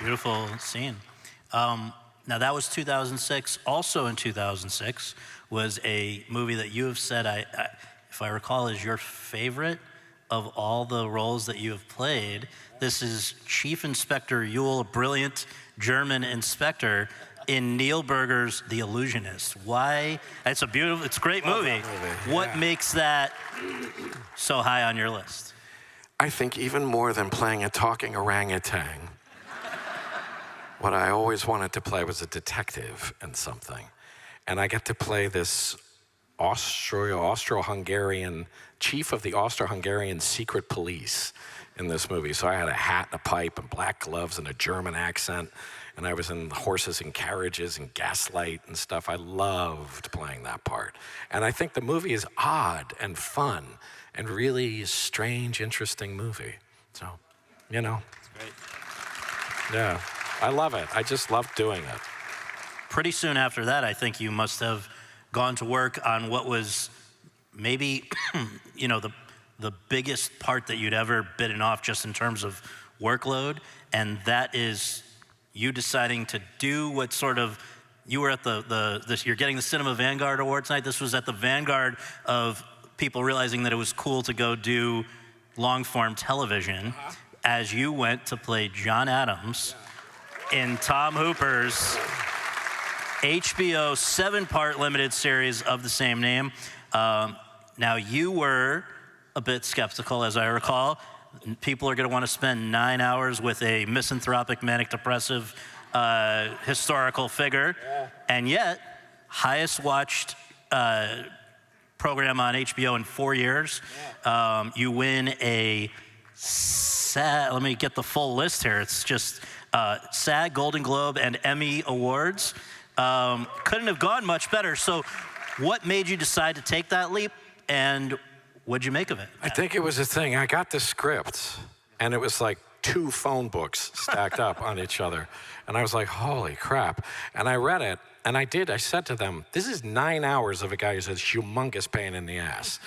Beautiful scene. Now that was 2006. Also in 2006 was a movie that you have said, if I recall, is your favorite of all the roles that you have played. This is Chief Inspector Yule, a brilliant German inspector in Neil Berger's The Illusionist. Why? It's a great movie. What makes that so high on your list? I think even more than playing a talking orangutan, what I always wanted to play was a detective in something. And I get to play this Austro-Hungarian, chief of the Austro-Hungarian secret police in this movie. So I had a hat and a pipe and black gloves and a German accent. And I was in horses and carriages and gaslight and stuff. I loved playing that part. And I think the movie is odd and fun and really strange, interesting movie. So, you know. It's great. Yeah, I love it. I just love doing it. Pretty soon after that, I think you must have gone to work on what was maybe, you know, the biggest part that you'd ever bitten off just in terms of workload, and that is you deciding to do what sort of, you were at you're getting the Cinema Vanguard Award tonight. This was at the vanguard of people realizing that it was cool to go do long-form television as you went to play John Adams in Tom Hooper's HBO 7-part limited series of the same name. Now, you were a bit skeptical, as I recall. People are going to want to spend 9 hours with a misanthropic, manic-depressive historical figure. And yet, highest watched program on HBO in 4 years. You win a SAG, let me get the full list here. It's just SAG, Golden Globe, and Emmy Awards. Couldn't have gone much better. So what made you decide to take that leap, and what'd you make of it? I think it was a thing. I got the script, and it was like 2 phone books stacked up on each other. And I was like, holy crap. And I read it, and I said to them, this is 9 hours of a guy who's a humongous pain in the ass.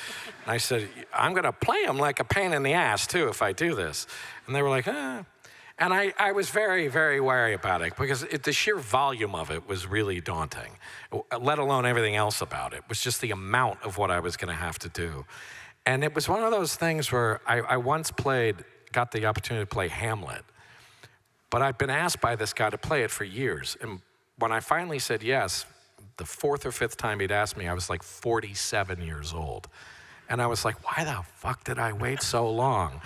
And I said, I'm going to play him like a pain in the ass, too, if I do this. And they were like, And I was very, very wary about it because the sheer volume of it was really daunting, let alone everything else about it. It was just the amount of what I was going to have to do. And it was one of those things where I once got the opportunity to play Hamlet, but I'd been asked by this guy to play it for years. And when I finally said yes, the 4th or 5th time he'd asked me, I was like 47 years old. And I was like, why the fuck did I wait so long?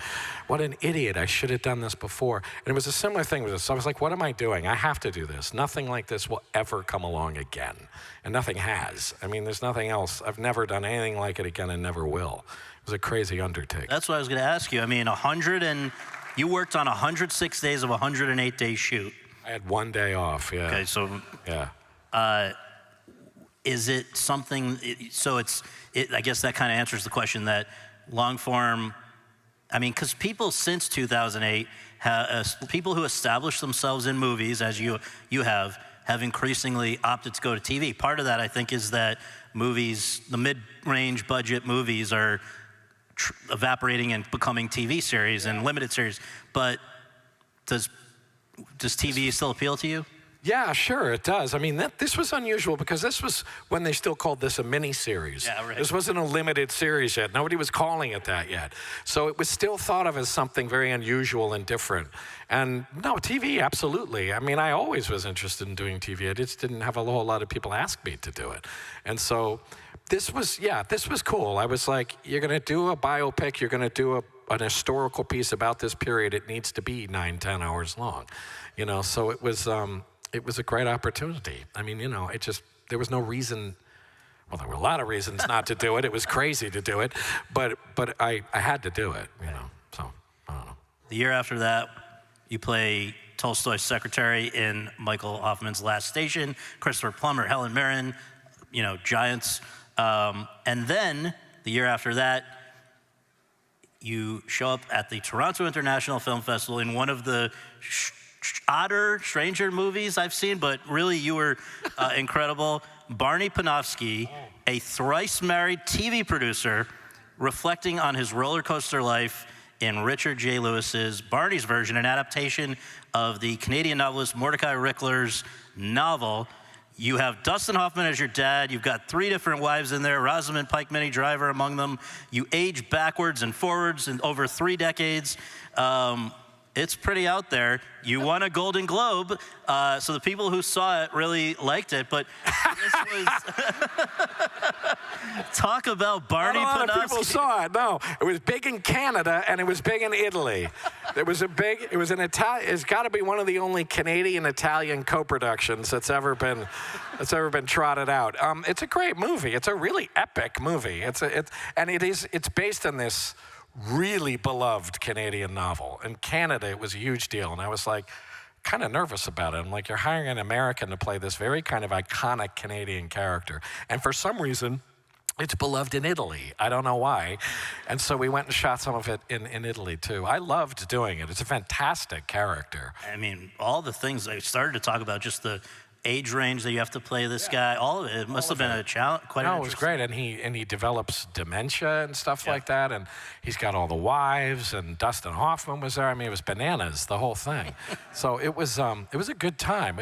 What an idiot, I should have done this before. And it was a similar thing with this. So I was like, what am I doing? I have to do this. Nothing like this will ever come along again. And nothing has. I mean, there's nothing else. I've never done anything like it again and never will. It was a crazy undertaking. That's what I was gonna ask you. I mean, you worked on 106 days of a 108-day shoot. I had 1 day off, yeah. Okay, so. Yeah. Is it something, I guess that kind of answers the question that long form, I mean, because people since 2008, people who establish themselves in movies, as you have increasingly opted to go to TV. Part of that, I think, is that movies, the mid-range budget movies are evaporating and becoming TV series and limited series. But does TV still appeal to you? Yeah, sure, it does. I mean, this was unusual because this was when they still called this a mini-series. Yeah, right. This wasn't a limited series yet. Nobody was calling it that yet. So it was still thought of as something very unusual and different. And no, TV, absolutely. I mean, I always was interested in doing TV. I just didn't have a whole lot of people ask me to do it. And so this was cool. I was like, you're going to do a biopic, you're going to do an historical piece about this period. It needs to be 9-10 hours long. You know, so it was a great opportunity. I mean, you know, there was no reason, well, there were a lot of reasons not to do it. It was crazy to do it, but I had to do it, you know, so, I don't know. The year after that, you play Tolstoy's secretary in Michael Hoffman's Last Station, Christopher Plummer, Helen Mirren, you know, giants. And then, the year after that, you show up at the Toronto International Film Festival in one of the odder, stranger movies I've seen, but really you were incredible. Barney Panofsky, a thrice married TV producer, reflecting on his roller coaster life in Richard J. Lewis's Barney's version, an adaptation of the Canadian novelist Mordecai Rickler's novel. You have Dustin Hoffman as your dad. You've got 3 different wives in there, Rosamund Pike, Minnie Driver among them. You age backwards and forwards in over 3 decades. It's pretty out there. You won a Golden Globe, so the people who saw it really liked it. But this was talk about Barney Not a lot of people Panofsky. saw it. No, it was big in Canada and it was big in Italy. It was an Italian. It's got to be one of the only Canadian-Italian co-productions that's ever been trotted out. It's a great movie. It's a really epic movie. It's based on this really beloved Canadian novel. In Canada, it was a huge deal, and I was like kind of nervous about it. I'm like, you're hiring an American to play this very kind of iconic Canadian character, and for some reason, it's beloved in Italy. I don't know why. And so we went and shot some of it in Italy, too. I loved doing it. It's a fantastic character. I mean, all the things I started to talk about, just the age range that you have to play this guy, all of it must have been a challenge. No, it was great, and he develops dementia and stuff like that, and he's got all the wives, and Dustin Hoffman was there. I mean, it was bananas, the whole thing. So it was a good time.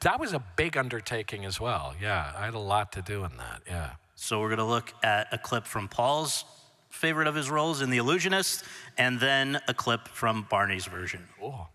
That was a big undertaking as well. Yeah, I had a lot to do in that. Yeah. So we're gonna look at a clip from Paul's favorite of his roles in The Illusionist, and then a clip from Barney's version. Cool.